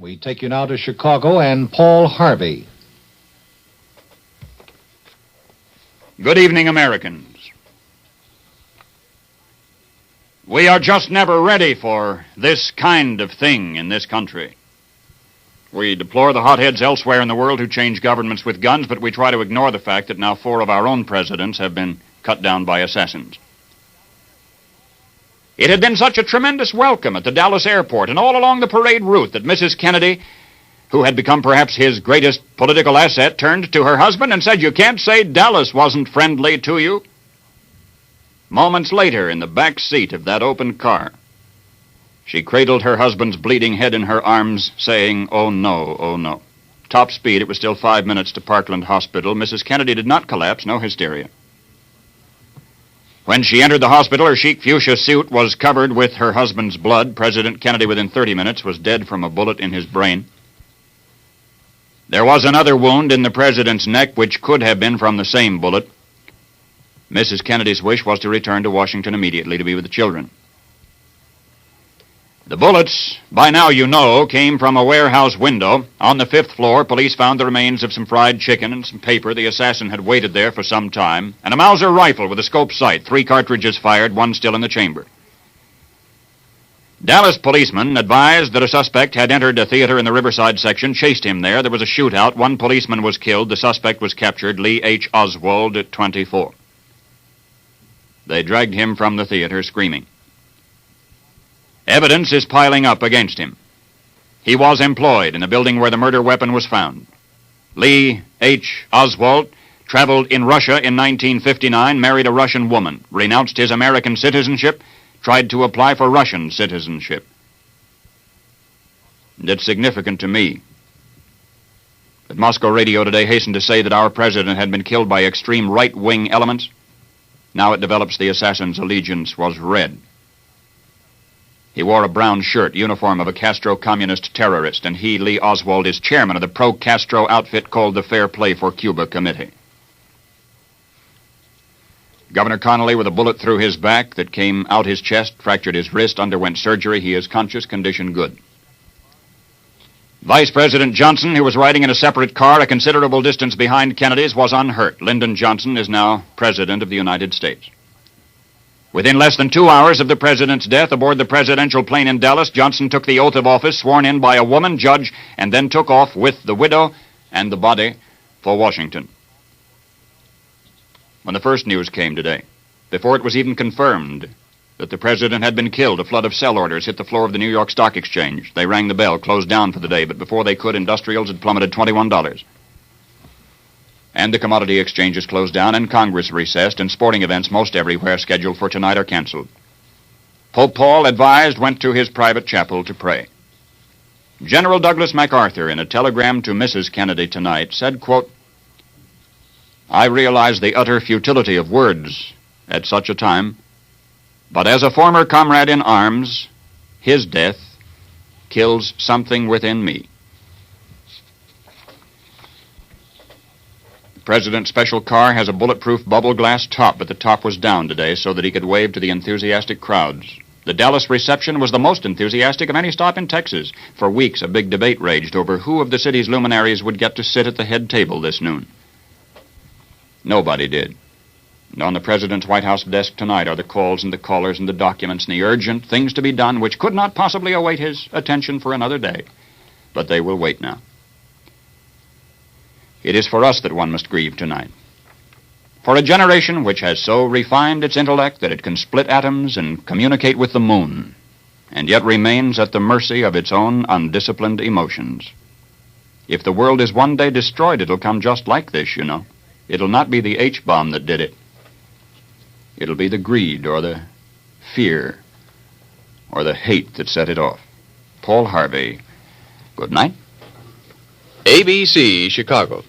We take you now to Chicago and Paul Harvey. Good evening, Americans. We are just never ready for this kind of thing in this country. We deplore the hotheads elsewhere in the world who change governments with guns, but we try to ignore the fact that now 4 of our own presidents have been cut down by assassins. It had been such a tremendous welcome at the Dallas airport and all along the parade route that Mrs. Kennedy, who had become perhaps his greatest political asset, turned to her husband and said, "You can't say Dallas wasn't friendly to you." Moments later, in the back seat of that open car, she cradled her husband's bleeding head in her arms, saying, "Oh no, oh no." Top speed, it was still 5 minutes to Parkland Hospital. Mrs. Kennedy did not collapse, no hysteria. When she entered the hospital, her chic fuchsia suit was covered with her husband's blood. President Kennedy, within 30 minutes, was dead from a bullet in his brain. There was another wound in the president's neck, which could have been from the same bullet. Mrs. Kennedy's wish was to return to Washington immediately to be with the children. The bullets, by now you know, came from a warehouse window. On the 5th floor, police found the remains of some fried chicken and some paper. The assassin had waited there for some time. And a Mauser rifle with a scope sight, 3 cartridges fired, 1 still in the chamber. Dallas policemen advised that a suspect had entered a theater in the Riverside section, chased him there. There was a shootout. 1 policeman was killed. The suspect was captured, Lee H. Oswald, at 24. They dragged him from the theater screaming. Evidence is piling up against him. He was employed in the building where the murder weapon was found. Lee H. Oswald traveled in Russia in 1959, married a Russian woman, renounced his American citizenship, tried to apply for Russian citizenship. And it's significant to me that Moscow radio today hastened to say that our president had been killed by extreme right-wing elements. Now it develops the assassin's allegiance was red. He wore a brown shirt, uniform of a Castro-communist terrorist, and he, Lee Oswald, is chairman of the pro-Castro outfit called the Fair Play for Cuba Committee. Governor Connolly, with a bullet through his back that came out his chest, fractured his wrist, underwent surgery. He is conscious, condition good. Vice President Johnson, who was riding in a separate car a considerable distance behind Kennedy's, was unhurt. Lyndon Johnson is now President of the United States. Within less than 2 hours of the president's death aboard the presidential plane in Dallas, Johnson took the oath of office sworn in by a woman judge and then took off with the widow and the body for Washington. When the first news came today, before it was even confirmed that the president had been killed, a flood of sell orders hit the floor of the New York Stock Exchange. They rang the bell, closed down for the day, but before they could, industrials had plummeted $21. And the commodity exchanges closed down, and Congress recessed, and sporting events most everywhere scheduled for tonight are canceled. Pope Paul, advised, went to his private chapel to pray. General Douglas MacArthur, in a telegram to Mrs. Kennedy tonight, said, quote, "I realize the utter futility of words at such a time, but as a former comrade in arms, his death kills something within me." The president's special car has a bulletproof bubble glass top, but the top was down today so that he could wave to the enthusiastic crowds. The Dallas reception was the most enthusiastic of any stop in Texas. For weeks, a big debate raged over who of the city's luminaries would get to sit at the head table this noon. Nobody did. And on the president's White House desk tonight are the calls and the callers and the documents and the urgent things to be done which could not possibly await his attention for another day. But they will wait now. It is for us that one must grieve tonight. For a generation which has so refined its intellect that it can split atoms and communicate with the moon, and yet remains at the mercy of its own undisciplined emotions. If the world is one day destroyed, it'll come just like this, you know. It'll not be the H-bomb that did it. It'll be the greed or the fear or the hate that set it off. Paul Harvey, good night. ABC, Chicago.